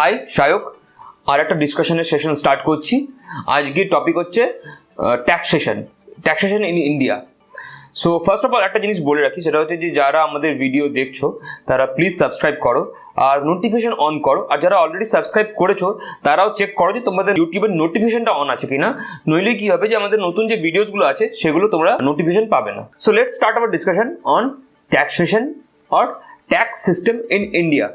High শায়ক, আর একটা ডিসকাশনের session start করছি। আজকের টপিক হচ্ছে taxation in India. So first of all একটা জিনিস বলে রাখি, সেটা হচ্ছে যে যারা আমাদের ভিডিও দেখছো তারা প্লিজ সাবস্ক্রাইব করো আর নোটিফিকেশন অন করো। আর যারা অলরেডি সাবস্ক্রাইব করেছো তারাও চেক করো যে তোমাদের ইউটিউবের নোটিফিকেশনটা অন আছে কিনা, নইলে কি হবে যে আমাদের নতুন যে ভিডিওসগুলো আছে সেগুলো তোমরা নোটিফিকেশন পাবে না। So let's start our discussion on taxation or tax system in India.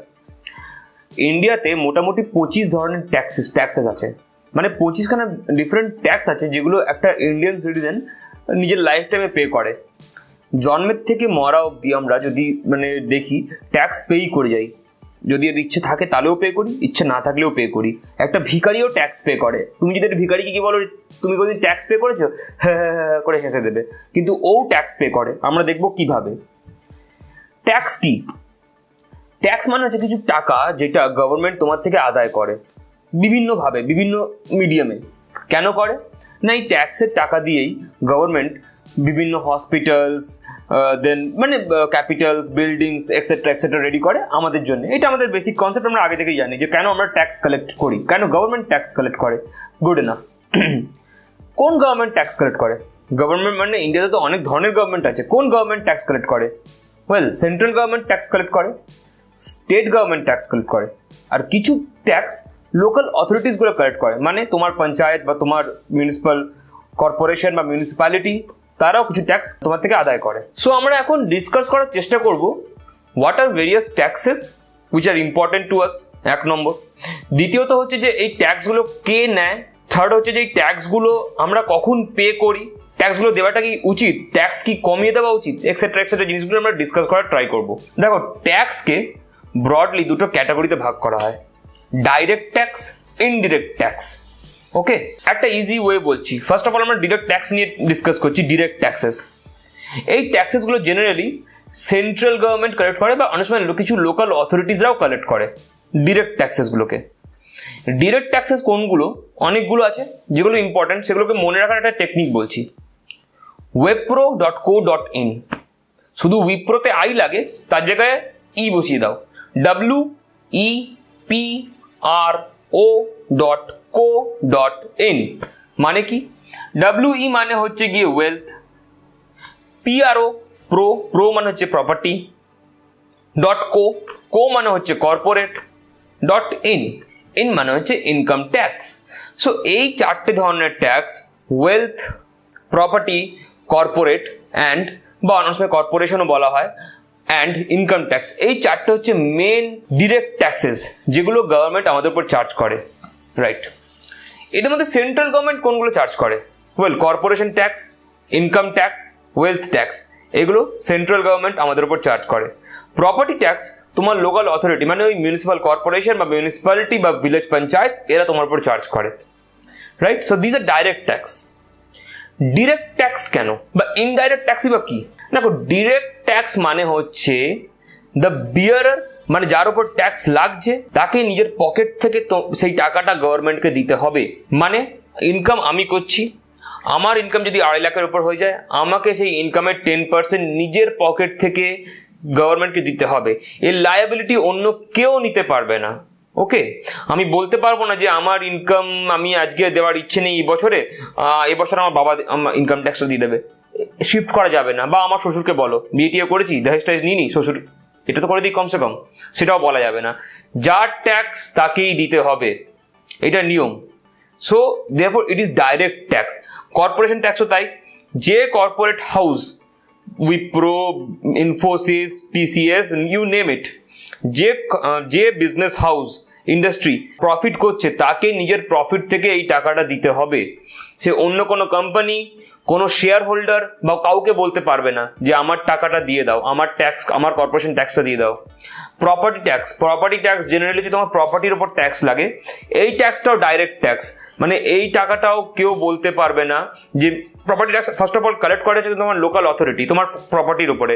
ইন্ডিয়াতে মোটামুটি 25 ধরনের ট্যাক্সেস আছে, মানে 25খানা ডিফারেন্ট ট্যাক্স আছে যেগুলো একটা ইন্ডিয়ান সিটিজেন নিজের লাইফ টাইমে পে করে। জন্মের থেকে মরা অবধি আমরা যদি দেখি ট্যাক্স পেই করে যাই। যদি এর ইচ্ছে থাকে তাহলেও পে করি, ইচ্ছে না থাকলেও পে করি। একটা ভিখারিও ট্যাক্স পে করে। তুমি যদি একটা ভিখারিকে কি বলো তুমি কোনোদিন ট্যাক্স পে করেছো, হ্যাঁ করে হেসে দেবে, কিন্তু ও ট্যাক্স পে করে। আমরা দেখবো কিভাবে। ট্যাক্স কি? ট্যাক্স মানে হচ্ছে কিছু টাকা যেটা গভর্নমেন্ট তোমার থেকে আদায় করে বিভিন্নভাবে, বিভিন্ন মিডিয়ামে। কেন করে না, এই ট্যাক্সের টাকা দিয়েই গভর্নমেন্ট বিভিন্ন হসপিটালস, দেন ক্যাপিটালস, বিল্ডিংস এক্সেট্রা রেডি করে আমাদের জন্য। এটা আমাদের বেসিক কনসেপ্ট, আমরা আগে থেকেই জানি যে কেন আমরা ট্যাক্স কালেক্ট করি, কেন গভর্নমেন্ট ট্যাক্স কালেক্ট করে। Good enough. কোন গভর্নমেন্ট ট্যাক্স কালেক্ট করে? গভর্নমেন্ট মানে ইন্ডিয়াতে তো অনেক ধরনের গভর্নমেন্ট আছে। কোন গভর্নমেন্ট ট্যাক্স কালেক্ট করে? Well, central government tax collect করে, স্টেট গভর্নমেন্ট ট্যাক্স কালেক্ট করে, আর কিছু ট্যাক্স লোকাল অথরিটিসগুলো কালেক্ট করে। মানে তোমার পঞ্চায়েত বা তোমার মিউনিসিপ্যাল কর্পোরেশন বা মিউনিসিপ্যালিটি, তারাও কিছু ট্যাক্স তোমার থেকে আদায় করে। সো আমরা এখন ডিসকাস করার চেষ্টা করব what are various taxes which are important to us, এক নম্বর। দ্বিতীয়ত হচ্ছে যে এই ট্যাক্সগুলো কে নেয়। থার্ড হচ্ছে যে এই ট্যাক্সগুলো আমরা কখন পে করি, ট্যাক্সগুলো দেওয়াটা কি উচিত, ট্যাক্স কি কমিয়ে দেওয়া উচিত, এক্সেট্রা জিনিসগুলো আমরা ডিসকাস করার ট্রাই করব। দেখো, ট্যাক্সকে ব্রডলি দুটো ক্যাটাগরিতে ভাগ করা হয়, ডাইরেক্ট ট্যাক্স, ইনডিরেক্ট ট্যাক্স। ওকে, একটা ইজি ওয়ে বলছি। ফার্স্ট অফ অল আমরা ডিরেক্ট ট্যাক্স নিয়ে ডিসকাস করছি। ডিরেক্ট ট্যাক্সেস, এই ট্যাক্সেসগুলো জেনারেলি সেন্ট্রাল গভর্নমেন্ট কালেক্ট করে বা অনেক সময় কিছু লোকাল অথরিটিসরাও কালেক্ট করে ডিরেক্ট ট্যাক্সেসগুলোকে। ডিরেক্ট ট্যাক্সেস কোনগুলো? অনেকগুলো আছে যেগুলো ইম্পর্টেন্ট, সেগুলোকে মনে রাখার একটা টেকনিক বলছি। wipro.co.in, শুধু উইপ্রোতে আই লাগে, তার জায়গায় ই বসিয়ে দাও। wepro.co.in মানে কি? WE মানে হচ্ছে গিয়ে ওয়েলথ, PRO মানে হচ্ছে প্রপার্টি, .co মানে হচ্ছে কর্পোরেট, .in মানে হচ্ছে ইনকাম ট্যাক্স। সো এই চারটে ধরনের tax, wealth, property, corporate and বা অনেক সময় কর্পোরেশনও বলা হয়, অ্যান্ড ইনকাম ট্যাক্স, এই চারটে হচ্ছে মেন ডিরেক্ট ট্যাক্সেস যেগুলো গভর্নমেন্ট আমাদের উপর চার্জ করে। রাইট, এদের মধ্যে সেন্ট্রাল গভর্নমেন্ট কোনগুলো চার্জ করে? Well, corporation tax, income tax, wealth tax, এগুলো সেন্ট্রাল গভর্নমেন্ট আমাদের উপর চার্জ করে। প্রপার্টি ট্যাক্স তোমার লোকাল অথরিটি, মানে ওই মিউনিসিপ্যাল কর্পোরেশন বা মিউনিসিপ্যালিটি বা ভিলেজ পঞ্চায়েত, এরা তোমার উপর চার্জ করে। Right, so this are direct tax. Direct tax কেন বা ইনডাইরেক্ট ট্যাক্সই বা কি? দেখো, ডিরেক্ট ট্যাক্স মানে হচ্ছে দ্য বিয়ারার, মানে যার উপর ট্যাক্স লাগছে তাকে নিজের পকেট থেকে সেই টাকাটা গভর্নমেন্টকে দিতে হবে। মানে ইনকাম আমি করছি, আমার ইনকাম যদি 2.5 লাখের উপর হয়ে যায়, আমাকে সেই ইনকামের 10% নিজের পকেট থেকে গভর্নমেন্টকে দিতে হবে। এর লায়াবিলিটি অন্য কেউ নিতে পারবে না। ওকে, আমি বলতে পারবো না যে আমার ইনকাম আমি আজকে দেওয়ার ইচ্ছে নেই এবছর আমার বাবা ইনকাম ট্যাক্সটা দিয়ে দেবে, শিফট করা যাবে না। বা আমার শ্বশুরকে বলো, বিয়ে করেছি, দহেজ টহেজ নিইনি, শ্বশুর এটা তো করে দিই কমসে কম, সেটাও বলা যাবে না। যার ট্যাক্স তাকেই দিতে হবে, এটা নিয়ম। So therefore it is direct tax. Corporation ট্যাক্সও তাই। যে corporate house, Wipro, Infosys, TCS, you name it, যে বিজনেস হাউস, ইন্ডাস্ট্রি প্রফিট করছে তাকে নিজের প্রফিট থেকে এই টাকাটা দিতে হবে। সে অন্য কোনো কোম্পানি, কোনো শেয়ার হোল্ডার বা কাউকে বলতে পারবে না যে আমার টাকাটা দিয়ে দাও, আমার ট্যাক্স, আমার কর্পোরেশন ট্যাক্সটা দিয়ে দাও। প্রপার্টি ট্যাক্স জেনারেলি যে তোমার প্রপার্টির উপর ট্যাক্স লাগে, এই ট্যাক্সটাও ডাইরেক্ট ট্যাক্স। মানে এই টাকাটাও কেউ বলতে পারবে না যে property tax first of all collect করে হচ্ছে তোমার লোকাল অথরিটি, তোমার প্রপার্টির উপরে।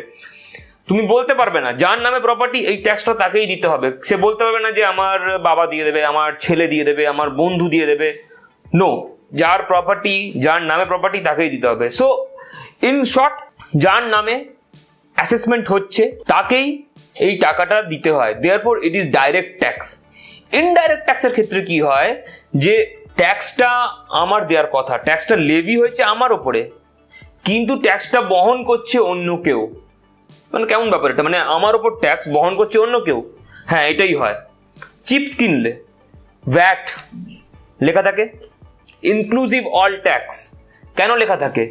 তুমি বলতে পারবে না যার নামে প্রপার্টি এই ট্যাক্সটা তাকেই দিতে হবে। সে বলতে পারবে না যে আমার বাবা দিয়ে দেবে, আমার ছেলে দিয়ে দেবে, আমার বন্ধু দিয়ে দেবে। নো, যার প্রপার্টি, যার নামে প্রপার্টি তাকেই দিতে হবে। সো ইন শর্ট, যার নামে অ্যাসেসমেন্ট হচ্ছে তাকেই এই টাকাটা দিতে হয়। Therefore it is direct tax. Indirect ট্যাক্সের ক্ষেত্রে কি হয় যে ট্যাক্সটা আমার দেওয়ার কথা, ট্যাক্সটা লেভি হয়েছে আমার ওপরে, কিন্তু ট্যাক্সটা বহন করছে অন্য কেউ। মানে কেমন ব্যাপার এটা, মানে আমার ওপর ট্যাক্স বহন করছে অন্য কেউ। হ্যাঁ, এটাই হয়। চিপস কিনলে ভ্যাট লেখা থাকে, ইনক্লুসিভ অল ট্যাক্স কেন লেখা থাকে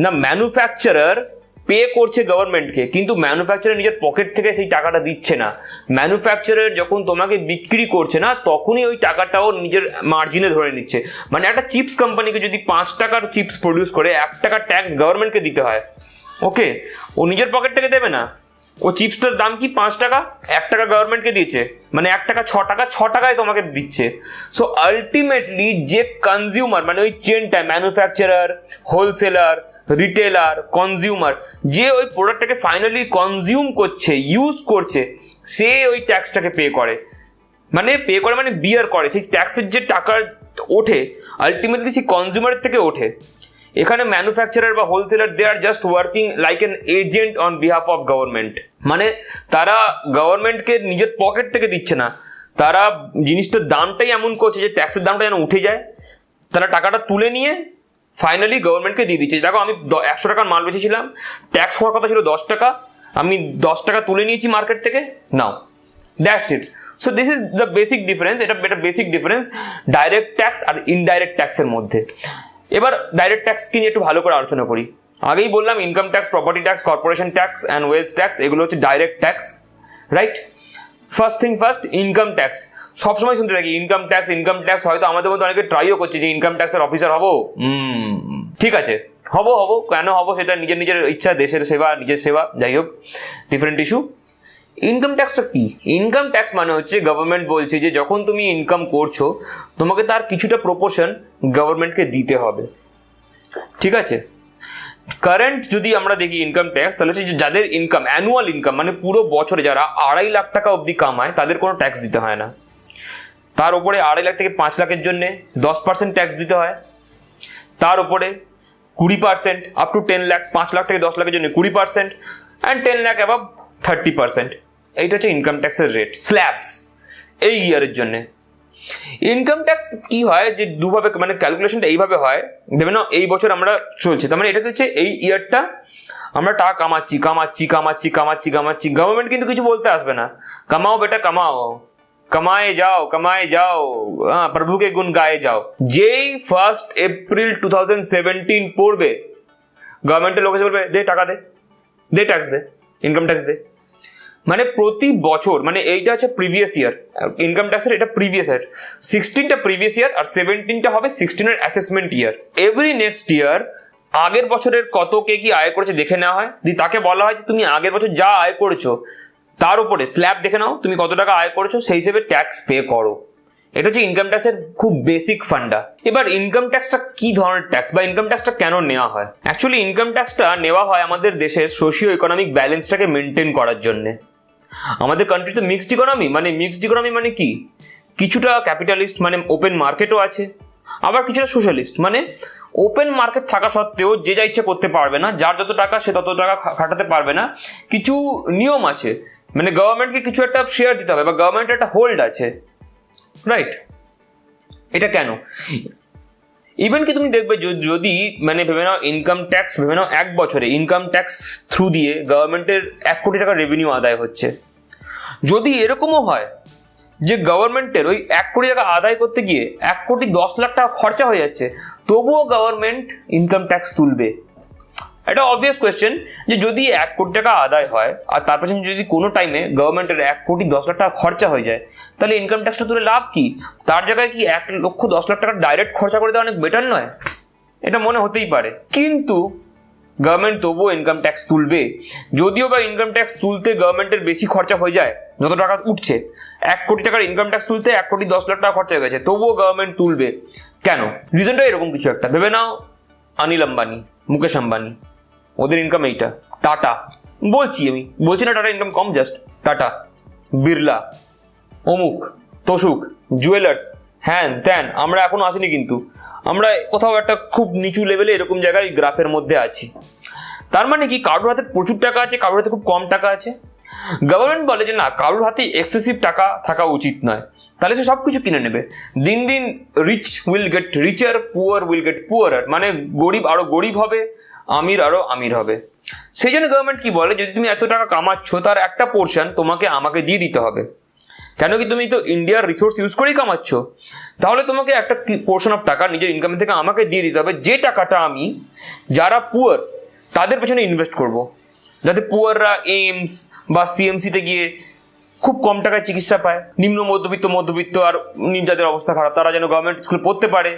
না? ম্যানুফ্যাকচারার পে করছে গভর্নমেন্টকে, কিন্তু ম্যানুফ্যাকচারার নিজের পকেট থেকে সেই টাকাটা দিচ্ছে না। ম্যানুফ্যাকচারার যখন তোমাকে বিক্রি করছে না, তখনই ওই টাকাটাও নিজের মার্জিনে ধরে নিচ্ছে। মানে একটা চিপস কোম্পানিকে যদি 5 টাকার চিপস প্রডিউস করে 1 টাকা ট্যাক্স গভর্নমেন্টকে দিতে হয়, ওকে, ও নিজের পকেট থেকে দেবে না। ও চিপসটার দাম কি 5 টাকা, 1 টাকা গভর্নমেন্টকে দিয়েছে, মানে 1 টাকা 6 টাকা, 6 টাকায় তোমাকে দিচ্ছে। সো আলটিমেটলি যে কনজিউমার, মানে ওই চেনটা ম্যানুফ্যাকচারার, হোলসেলার, রিটেলার, কনজিউমার, যে ওই প্রোডাক্টটাকে ফাইনালি কনজিউম করছে, ইউজ করছে, সে ওই ট্যাক্সটাকে পে করে। মানে বিয়ার করে। সেই ট্যাক্সের যে টাকা ওঠে আলটিমেটলি সেই কনজিউমারের থেকে ওঠে। এখানে ম্যানুফ্যাকচারার বা wholesaler they are just working like an agent on behalf of government. মানে তারা গভর্নমেন্টকে নিজের পকেট থেকে দিচ্ছে না, তারা জিনিসটার দামটাই এমন করছে যে ট্যাক্সের দামটা যেন উঠে যায়। তারা টাকাটা তুলে নিয়ে ফাইনালি গভর্নমেন্টকে দিয়ে দিচ্ছে। দেখো, আমি 100 টাকার মাল বেচেছিলাম, ট্যাক্স হওয়ার কথা ছিল 10 টাকা, আমি 10 টাকা তুলে নিয়েছি মার্কেট থেকে, নাও that's it. So this is the basic difference. এটা বেসিক ডিফারেন্স ডাইরেক্ট ট্যাক্স আর ইনডাইরেক্ট ট্যাক্সের মধ্যে। এবার ডাইরেক্ট ট্যাক্সকে নিয়ে একটু ভালো করে আলোচনা করি। আগেই বললাম income tax, property tax, corporation tax and wealth tax, এগুলো হচ্ছে direct tax, right? First thing first, income tax. সবসময় শুনতে থাকি ইনকাম ট্যাক্স। হয়তো আমাদের মধ্যে অনেকে ট্রাইও করছে যে ইনকাম ট্যাক্সের অফিসার হবো। ঠিক আছে, হবো, কেন হবো? সেটা নিজের ইচ্ছা, দেশের সেবা, নিজের সেবা, যাই হোক, ডিফারেন্ট ইস্যু। ইনকাম ট্যাক্সটা কি? ইনকাম ট্যাক্স মানে হচ্ছে গভর্নমেন্ট বলছে যে যখন তুমি ইনকাম করছো, তোমাকে তার কিছুটা প্রপোর্শন গভর্নমেন্টকে দিতে হবে, ঠিক আছে? কারেন্ট যদি আমরা দেখি ইনকাম ট্যাক্স, তাহলে হচ্ছে যাদের ইনকাম, অ্যানুয়াল ইনকাম, মানে পুরো বছরে যারা 2.5 লাখ টাকা অবধি কামায়, তাদের কোনো ট্যাক্স দিতে হয় না। তার উপরে 2.5 লাখ থেকে 5 লাখের জন্য 10% ট্যাক্স দিতে হয়। তার উপরে 20%, আপ টু 10 লাখ, 5 লাখ থেকে 10 লাখের জন্য 20%, অ্যান্ড 10 লাখ অ্যাবাভ 30%। এইটা হচ্ছে ইনকাম ট্যাক্সের রেট, স্ল্যাবস, এই ইয়ারের জন্য। ইনকাম ট্যাক্স কি হয় যে দুভাবে, মানে ক্যালকুলেশনটা এইভাবে হয়, ভেবে নাও এই বছর আমরা চলছে, তার মানে এটা হচ্ছে এই ইয়ারটা আমরা টাকা কামাচ্ছি। গভর্নমেন্ট কিন্তু কিছু বলতে আসবে না, কামাও বেটা কামাও, कमाए जाओ, प्रभु के गुण गाए जाओ। যেই 1 এপ্রিল 2017 পড়বে, গভর্নমেন্টের লোক এসে বলবে দে টাকা দে ট্যাক্স দে, ইনকাম ট্যাক্স দে। মানে প্রতি বছর, মানে এইটা হচ্ছে প্রিভিয়াস ইয়ার ইনকাম ট্যাক্সের, এটা প্রিভিয়াস ইয়ার, 16টা প্রিভিয়াস ইয়ার আর 17টা হবে 16 অ্যাসেসমেন্ট ইয়ার। এভরি নেক্সট ইয়ার আগের বছরের কত কে কি আয় করেছে দেখে নেওয়া হয়, তাকে বলা হয় যে তুমি আগের বছর যা আয় করেছো তার উপরে স্ল্যাব দেখে নাও, তুমি কত টাকা আয় করেছো, সেই হিসেবে ট্যাক্স পে করো। এটা হচ্ছে ইনকাম ট্যাক্সের খুব বেসিক ফান্ডা। এবার ইনকাম ট্যাক্সটা কি ধরনের ট্যাক্স বা ইনকাম ট্যাক্সটা কেন নেওয়া হয়? অ্যাকচুয়ালি ইনকাম ট্যাক্সটা নেওয়া হয় আমাদের দেশের সোশিও ইকোনমিক ব্যালেন্সটাকে মেনটেন করার জন্য। আমাদের কান্ট্রিতে মিক্সড ইকোনমি, মানে কি, কিছুটা ক্যাপিটালিস্ট, মানে ওপেন মার্কেটও আছে, আবার কিছুটা সোশ্যালিস্ট, মানে ওপেন মার্কেট থাকা সত্ত্বেও যে যা ইচ্ছে করতে পারবে না, যার যত টাকা সে তত টাকা খাটাতে পারবে না। কিছু নিয়ম আছে, মানে গভর্নমেন্টকে কিছু একটা শেয়ার দিতে হবে বা গভর্নমেন্টের একটা হোল্ড আছে, রাইট? এটা কেন? ইভেন কি তুমি দেখবে যদি মানে ভেবে নাও ইনকাম ট্যাক্স, ভেবে নাও 1 বছরে ইনকাম ট্যাক্স থ্রু দিয়ে গভর্নমেন্টের 1 কোটি টাকা রেভিনিউ আদায় হচ্ছে। যদি এরকমও হয় যে গভর্নমেন্টের ওই 1 কোটি টাকা আদায় করতে গিয়ে 1 কোটি 10 লাখ টাকা খরচা হয়ে যাচ্ছে, তবুও গভর্নমেন্ট ইনকাম ট্যাক্স তুলবে। এটা অবভিয়াস কোয়েশ্চেন যে যদি 1 কোটি টাকা আদায় হয় আর তার পেছনে যদি কোনো টাইমে গভর্নমেন্টের 1 কোটি 10 লাখ টাকা খরচা হয়ে যায়, তাহলে ইনকাম ট্যাক্সটা তুলে লাভ কি? তার জায়গায় কি 1 লক্ষ 10 লাখ টাকা ডাইরেক্ট খরচা করে দেওয়া অনেক বেটার নয়? এটা মনে হতেই পারে, কিন্তু গভর্নমেন্ট তবুও ইনকাম ট্যাক্স তুলবে। যদিও বা ইনকাম ট্যাক্স তুলতে গভর্নমেন্টের বেশি খরচা হয়ে যায়, যত টাকা উঠছে, 1 কোটি টাকার ইনকাম ট্যাক্স তুলতে 1 কোটি 10 লাখ টাকা খরচা হয়ে গেছে, তবুও গভর্নমেন্ট তুলবে কেন? রিজনটা এরকম কিছু একটা। ভেবে নাও অনিল আম্বানি, মুকেশ আম্বানি, ওদের ইনকাম এইটা। টাটা, বলছি না টাটা ইনকাম কম, জাস্ট টাটা, বিড়লা, অমুক তসুক, জুয়েলার্স, হ্যান ত্যান, আমরা এখনো আসিনি, কিন্তু আমরা কোথাও একটা খুব নিচু লেভেলে এরকম জায়গায় গ্রাফের মধ্যে আছি। তার মানে কি কারোর হাতে প্রচুর টাকা আছে, কারোর হাতে খুব কম টাকা আছে। গভর্নমেন্ট বলে যে না, কারোর হাতে এক্সেসিভ টাকা থাকা উচিত নয়, তাহলে সে সব কিছু কিনে নেবে। দিন দিন rich will get richer, poor will get poorer, মানে গরিব আরো গরিব হবে, আমির আরো আমির হবে। সেই জন্য গভর্নমেন্ট কি বলে, যদি তুমি এত টাকা কামাচ্ছ তার একটা পোর্শন তোমাকে আমাকে দিয়ে দিতে হবে। কেন কি, তুমি তো ইন্ডিয়ার রিসোর্স ইউজ করেই কামাচ্ছ, তাহলে তোমাকে একটা পোর্শন অফ টাকা নিজের ইনকাম থেকে আমাকে দিয়ে দিতে হবে, যে টাকাটা আমি যারা পুয়ার তাদের পেছনে ইনভেস্ট করব, যাতে পুয়াররা এইমস বা সিএমসিতে গিয়ে খুব কম টাকায় চিকিৎসা পায়, নিম্ন মধ্যবিত্ত আর যাদের অবস্থা খারাপ তারা যেন গভর্নমেন্ট স্কুলে পড়তে পারে,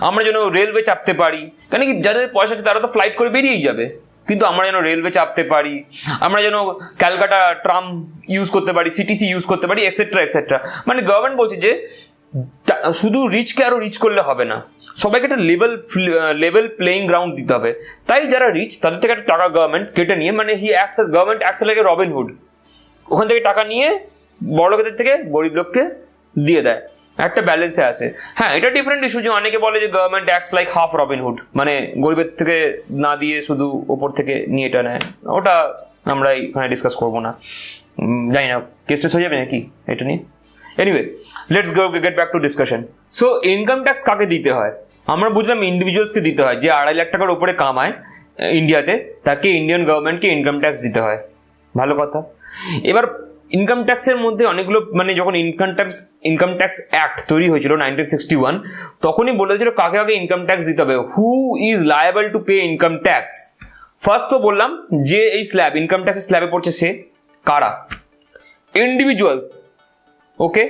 আমরা যেন রেলওয়ে চাপতে পারি। কেন কি, যাদের পয়সা আছে তারা তো ফ্লাইট করে বেরিয়েই যাবে, কিন্তু আমরা যেন রেলওয়ে চাপতে পারি, আমরা যেন ক্যালকাটা ট্রাম ইউজ করতে পারি, সিটিসি ইউজ করতে পারি, এক্সেট্রা এক্সেট্রা। মানে গভর্নমেন্ট বলছে যে শুধু রিচকে আরো রিচ করলে হবে না, সবাইকে একটা লেভেল প্লেইং গ্রাউন্ড দিতে হবে। তাই যারা রিচ তাদের থেকে একটা টাকা গভর্নমেন্ট কেটে নিয়ে, মানে গভর্নমেন্ট অ্যাক্টস লাইক রবিনহুড, ওখান থেকে টাকা নিয়ে বড় লোকেদের থেকে গরিব লোককে দিয়ে দেয়, একটা ব্যালেন্সে আসে। হ্যাঁ, এটা ডিফারেন্ট ইস্যু, যে অনেকে বলে যে government acts like half Robin Hood, মানে গরিবের থেকে না দিয়ে শুধু ওপর থেকে নিয়ে এটা নেয়। ওটা আমরা এখানে ডিসকাস করবো না, জানি না কেস টেস হয়ে যাবে নাকি এটা নিয়ে। Anyway, let's get back to discussion. So income tax কাকে দিতে হয়? আমরা বুঝলাম ইন্ডিভিজুয়ালসকে দিতে হয়, যে 2.5 লাখ টাকার উপরে কামায় ইন্ডিয়াতে, তাকে ইন্ডিয়ান গভর্নমেন্টকে ইনকাম ট্যাক্স দিতে হয়। ভালো কথা। এবার ইনকাম ট্যাক্সের মধ্যে অনেকগুলো, মানে যখন ইনকাম ট্যাক্স অ্যাক্ট তৈরি হয়েছিল 1961, তখনই বলে দিয়েছিল কাকে কাকে ইনকাম ট্যাক্স দিতে হবে, who is liable to pay income tax. First তো বললাম যে এই স্ল্যাব, ইনকাম ট্যাক্সের স্ল্যাবে পড়ছে সে কারা? ইন্ডিভিজুয়ালস, ওকে।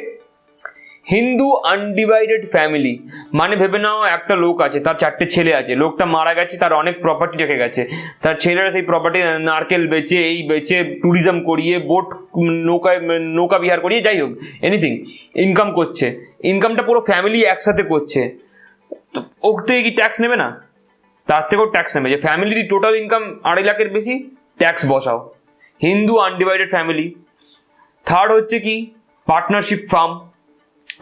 হিন্দু আনডিভাইডেড ফ্যামিলি, মানে ভেবে নাও একটা লোক আছে, তার 4টে ছেলে আছে, লোকটা মারা গেছে, তার অনেক প্রপার্টি রেখে গেছে, তার ছেলেরা সেই প্রপার্টি নারকেল বেচে, এই বেচে, ট্যুরিজম করিয়ে, বোট নৌকা বিহার করিয়ে, যাই হোক এনিথিং ইনকাম করছে, ইনকামটা পুরো ফ্যামিলি একসাথে করছে, তো ওর থেকে কি ট্যাক্স নেবে না? তার থেকেও ট্যাক্স নেবে। যে ফ্যামিলির টোটাল ইনকাম 2.5 লাখের বেশি, ট্যাক্স বসাও। Hindu undivided family. থার্ড হচ্ছে কি, পার্টনারশিপ ফার্ম।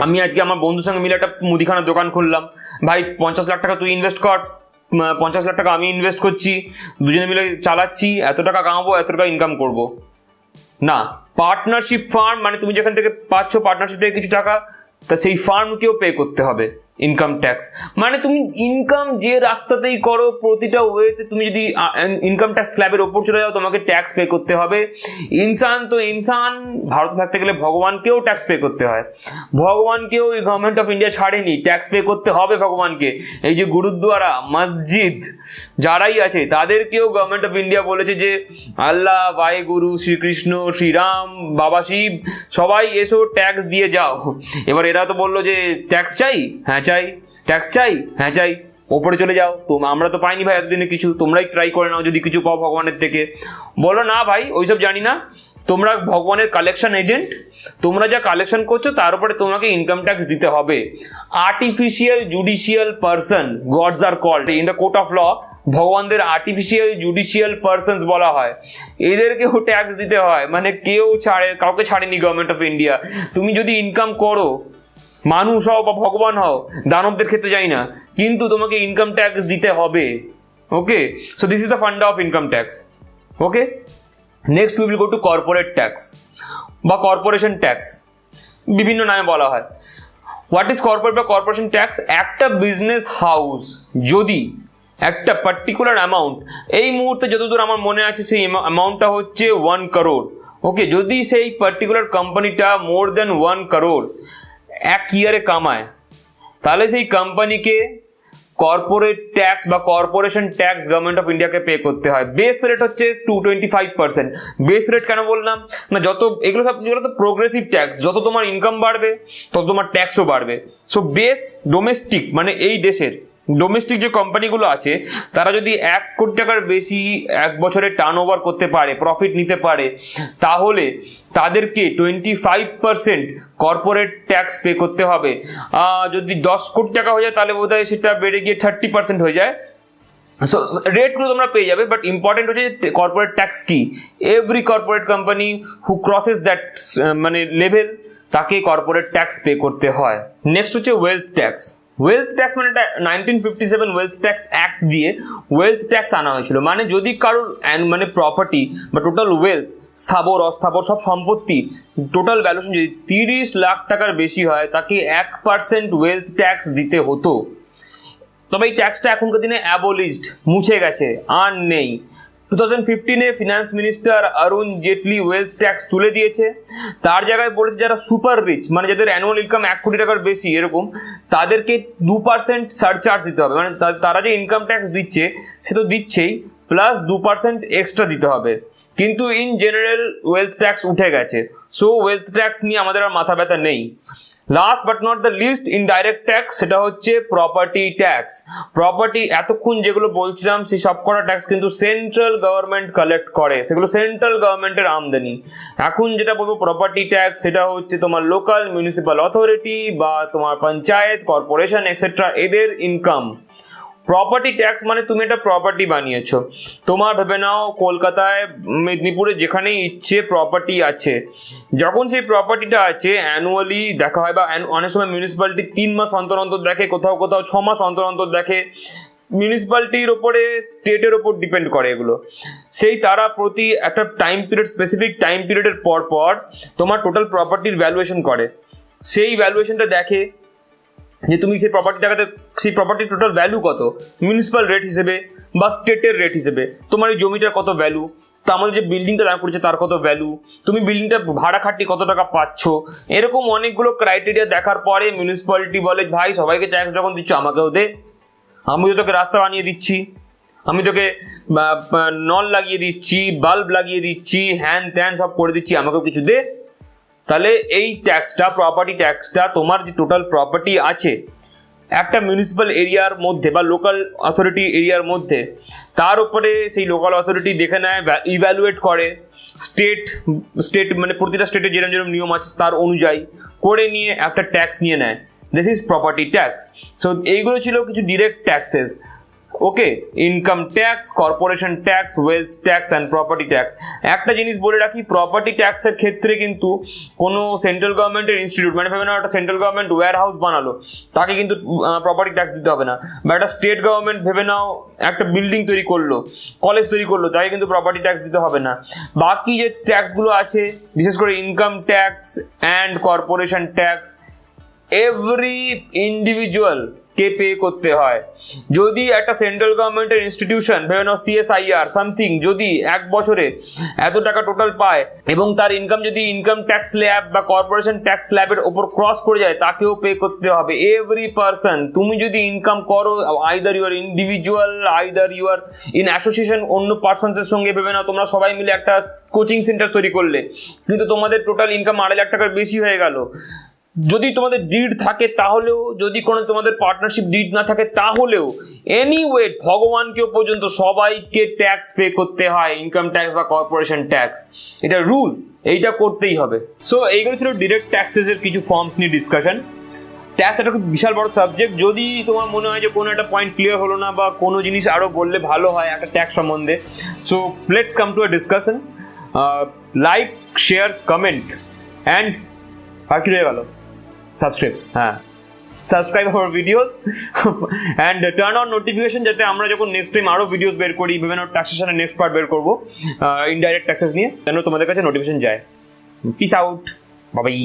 আমি আজকে আমার বন্ধুর সঙ্গে মিলে একটা মুদিখানার দোকান খুললাম, ভাই 50 লাখ টাকা তুই ইনভেস্ট কর, 50 লাখ টাকা আমি ইনভেস্ট করছি, দুজনে মিলে চালাচ্ছি, এত টাকা কামাবো, এত টাকা ইনকাম করব না। পার্টনারশিপ ফার্ম মানে তুমি যেখান থেকে পাচ্ছ পার্টনারশিপ থেকে কিছু টাকা, তা সেই ফার্মকেও পে করতে হবে ইনকাম ট্যাক্স। মানে তুমি ইনকাম যে রাস্তাতেই করো, প্রতিটা ওয়েতে তুমি যদি ইনকাম ট্যাক্স স্ল্যাবের ওপর চলে যাও, তোমাকে ট্যাক্স পে করতে হবে। ইনসান তো ইনসান, ভারতে থাকতে গেলে ভগবানকেও ট্যাক্স পে করতে হয়, ভগবানকেও এই গভর্নমেন্ট অফ ইন্ডিয়া ছাড়েনি, ট্যাক্স পে করতে হবে ভগবানকে। এই যে গুরুদ্বারা, মসজিদ যারাই আছে তাদেরকেও গভর্নমেন্ট অফ ইন্ডিয়া বলেছে যে আল্লাহ, বায়গুরু, শ্রীকৃষ্ণ, শ্রীরাম, বাবা শিব, সবাই এসো ট্যাক্স দিয়ে যাও। এবার এরা তো বললো যে ট্যাক্স চাই, হ্যাঁ চাই, ট্যাক্স চাই, হ্যাঁ চাই, ওপরে চলে যাও। তো আমরা তো পাইনি ভাই এতদিনে কিছু, তোমরাই ট্রাই করে নাও যদি কিছু পাও ভগবানের থেকে। বলো না ভাই ওইসব জানি না, তোমরা ভগবানের কালেকশন এজেন্ট, তোমরা যা কালেকশন করছো তার উপরে তোমাকে ইনকাম ট্যাক্স দিতে হবে। Artificial judicial person, gods are called in the court of law, ভগবানদের আর্টিফিশিয়াল জুডিশিয়াল পারসনস বলা হয়, এদেরকেও ট্যাক্স দিতে হয়। মানে কাউকে ছাড়েনি গভর্নমেন্ট অফ ইন্ডিয়া। তুমি যদি ইনকাম করো, মানুষ হও বা ভগবান হও, দানবদের ক্ষেত্রে যাই না, কিন্তু তোমাকে ইনকাম ট্যাক্স দিতে হবে। Okay, so this is the funda of income tax. Okay, next we will go to corporate tax বা কর্পোরেশন ট্যাক্স, বিভিন্ন নামে বলা হয়। হোয়াট ইজ কর্পোরেট বা কর্পোরেশন ট্যাক্স? একটা বিজনেস হাউস যদি একটা পার্টিকুলার অ্যামাউন্ট, এই মুহূর্তে যতদূর আমার মনে আছে সেই অ্যামাউন্টটা হচ্ছে 1 crore, ওকে, যদি সেই পার্টিকুলার কোম্পানিটা মোর দেন 1 crore এক ইয়ারে কামায়, তাহলে সেই কোম্পানিকে কর্পোরেট ট্যাক্স বা কর্পোরেশন ট্যাক্স গভর্নমেন্ট অফ ইন্ডিয়াকে পে করতে হয়। বেস রেট হচ্ছে 225%। বেস রেট কেন বললাম না, এগুলো তো প্রোগ্রেসিভ ট্যাক্স, যত তোমার ইনকাম বাড়বে তত তোমার ট্যাক্সও বাড়বে। সো বেস ডোমেস্টিক, মানে এই দেশের ডোমেস্টিক যে কোম্পানিগুলো আছে তারা যদি 1 কোটি টাকার বেশি এক বছরে টার্ন ওভার করতে পারে, প্রফিট নিতে পারে, তাহলে তাদেরকে 25% কর্পোরেট ট্যাক্স পে করতে হবে। যদি 10 কোটি টাকা হয়ে যায় তাহলে বোধহয় সেটা বেড়ে গিয়ে 30% হয়ে যায়। সো রেটসগুলো তোমরা পেয়ে যাবে, বাট ইম্পর্টেন্ট হচ্ছে কর্পোরেট ট্যাক্স কি। Every corporate company who crosses that মানে লেভেল, তাকে কর্পোরেট ট্যাক্স পে করতে হয়। নেক্সট হচ্ছে ওয়েলথ ট্যাক্স। ওয়েলথ ট্যাক্স মানে 1957 ওয়েলথ ট্যাক্স অ্যাক্ট দিয়ে ওয়েলথ ট্যাক্স আনা হয়েছিল। মানে যদি কারোর মানে প্রপার্টি বা টোটাল ওয়েলথ স্থাবর অস্থাবর সব সম্পত্তি টোটাল ভ্যালুয়েশন যদি 30 লাখ টাকার বেশি হয় তাকে 1% ওয়েলথ ট্যাক্স দিতে হতো। তবে এই ট্যাক্সটা এখনকার দিনে অ্যাবলিশড, মুছে গেছে, আর নেই। 2015-এ finance minister Arun Jaitley wealth tax তুলে দিয়েছে। তার জায়গায় বলেছে যারা সুপার রিচ, মানে যাদের অ্যানুয়াল ইনকাম 1 কোটি টাকার বেশি এরকম, তাদেরকে 2% সারচার্জ দিতে হবে। মানে তারা যে ইনকাম ট্যাক্স দিচ্ছে সে তো দিচ্ছেই, প্লাস 2% এক্সট্রা দিতে হবে। কিন্তু ইন জেনারেল ওয়েলথ ট্যাক্স উঠে গেছে। সো ওয়েলথ ট্যাক্স নিয়ে আমাদের আর মাথা ব্যথা নেই। Last but not the list indirect tax, সেটা হচ্ছে প্রপার্টি ট্যাক্স। প্রপার্টি এতক্ষণ যেগুলো বলছিলাম সেই সব কটা ট্যাক্স কিন্তু সেন্ট্রাল গভর্নমেন্ট কালেক্ট করে, সেগুলো সেন্ট্রাল গভর্নমেন্টের আমদানি। এখন যেটা বলবো প্রপার্টি ট্যাক্স, সেটা হচ্ছে তোমার লোকাল মিউনিসিপ্যাল অথরিটি বা তোমার পঞ্চায়েত, কর্পোরেশন এক্সেট্রা এদের ইনকাম। প্রপার্টি ট্যাক্স মানে তুমি একটা প্রপার্টি বানিয়েছো, তোমার ভেবে নাও কলকাতায়, মেদিনীপুরে যেখানেই ইচ্ছে প্রপার্টি আছে। যখন সেই প্রপার্টিটা আছে অ্যানুয়ালি দেখা হয়, বা অনেক সময় মিউনিসিপ্যালিটি 3 মাস অন্তর অন্তর দেখে, কোথাও কোথাও 6 মাস অন্তর অন্তর দেখে। মিউনিসিপ্যালিটির ওপরে, স্টেটের ওপর ডিপেন্ড করে এগুলো। সেই তারা প্রতি একটা টাইম পিরিয়ড, স্পেসিফিক টাইম পিরিয়ডের পর পর তোমার টোটাল প্রপার্টির ভ্যালুয়েশন করে। সেই ভ্যালুয়েশনটা দেখে যে তুমি সেই প্রপার্টিটাকে, সেই প্রপার্টির টোটাল ভ্যালু কত, মিউনিসিপ্যাল রেট হিসেবে বা স্টেটের রেট হিসেবে, তোমার এই জমিটার কত ভ্যালু, তো আমাদের যে বিল্ডিংটা দাঁড় করেছে তার কত ভ্যালু, তুমি বিল্ডিংটা ভাড়া খাটিয়ে কত টাকা পাচ্ছ, এরকম অনেকগুলো ক্রাইটেরিয়া দেখার পরে মিউনিসিপ্যালিটি বলে ভাই সবাইকে ট্যাক্স যখন দিচ্ছ আমাকেও দে, আমি তো তোকে রাস্তা বানিয়ে দিচ্ছি, আমি তোকে নল লাগিয়ে দিচ্ছি, বাল্ব লাগিয়ে দিচ্ছি, হ্যান ত্যান সব করে দিচ্ছি, আমাকেও কিছু দে। তাহলে এই ট্যাক্সটা, প্রপার্টি ট্যাক্সটা, তোমার যে টোটাল প্রপার্টি আছে একটা মিউনিসিপ্যাল এরিয়ার মধ্যে বা লোকাল অথরিটি এরিয়ার মধ্যে, তার উপরে সেই লোকাল অথরিটি দেখে নেয়, ইভ্যালুয়েট করে, স্টেট মানে প্রতিটা স্টেটে যেরকম যেরকম নিয়ম আছে তার অনুযায়ী করে নিয়ে একটা ট্যাক্স নিয়ে নেয়। This is property tax. So এইগুলো ছিল কিছু direct taxes. Okay, income tax, corporation tax, wealth tax and property tax. একটা জিনিস বলে রাখি, প্রপার্টি ট্যাক্সের ক্ষেত্রে কিন্তু কোনো সেন্ট্রাল গভর্নমেন্টের ইনস্টিটিউট, মানে ভেবে নাও একটা সেন্ট্রাল গভর্নমেন্ট ওয়্যার হাউস বানালো, তাকে কিন্তু প্রপার্টি ট্যাক্স দিতে হবে না। বা একটা স্টেট গভর্নমেন্ট ভেবে নাও একটা বিল্ডিং তৈরি করলো, কলেজ তৈরি করলো, তাকে কিন্তু প্রপার্টি ট্যাক্স দিতে হবে না। বাকি যে ট্যাক্সগুলো আছে, বিশেষ করে income tax and corporation tax, every individual K pay করতে হয়। যদি একটা সেন্ট্রাল গভর্নমেন্টের ইনস্টিটিউশন ভেবে নাও CSIR সামথিং, যদি 1 বছরে এত টাকা টোটাল পায় এবং তার ইনকাম যদি ইনকাম ট্যাক্স স্ল্যাব বা কর্পোরেশন ট্যাক্স স্ল্যাবের ওপর ক্রস করে যায়, তাকেও পে করতে হবে। এভরি পারসন, তুমি যদি ইনকাম করো, either you are individual, either you are in association অন্য পার্সনসের সঙ্গে, ভেবে নাও তোমরা সবাই মিলে একটা কোচিং সেন্টার তৈরি করলে, কিন্তু তোমাদের টোটাল ইনকাম 2.5 লাখ টাকার বেশি হয়ে গেল, যদি তোমাদের ডিড থাকে তাহলেও, যদি কোনো তোমাদের পার্টনারশিপ ডিড না থাকে তাহলেও, এনিওয়ে ভগবানকেও পর্যন্ত সবাইকে ট্যাক্স পে করতে হয়, ইনকাম ট্যাক্স বা কর্পোরেশন ট্যাক্স। এটা রুল, এইটা করতেই হবে। সো এইগুলো ছিল ডিরেক্ট ট্যাক্সেসের কিছু ফর্মস নিয়ে ডিসকাশন। ট্যাক্স একটা খুব বিশাল বড় সাবজেক্ট। যদি তোমার মনে হয় যে কোনো একটা পয়েন্ট ক্লিয়ার হলো না বা কোনো জিনিস আরও বললে ভালো হয় একটা ট্যাক্স সম্বন্ধে, so let's come to a discussion. Like, share, comment and আর কি রয়ে গেল, সাবস্ক্রাইব। হ্যাঁ, subscribe our videos and turn on notification, যাতে আমরা যখন নেক্সট টাইম আরও ভিডিওস বের করি, বিভিন্ন ট্যাক্সেশনের নেক্সট পার্ট বের করবো ইনডাইরেক্ট ট্যাক্সেস নিয়ে, যেন তোমাদের কাছে নোটিফিকেশন যায়। পিস আউট, বাবাই।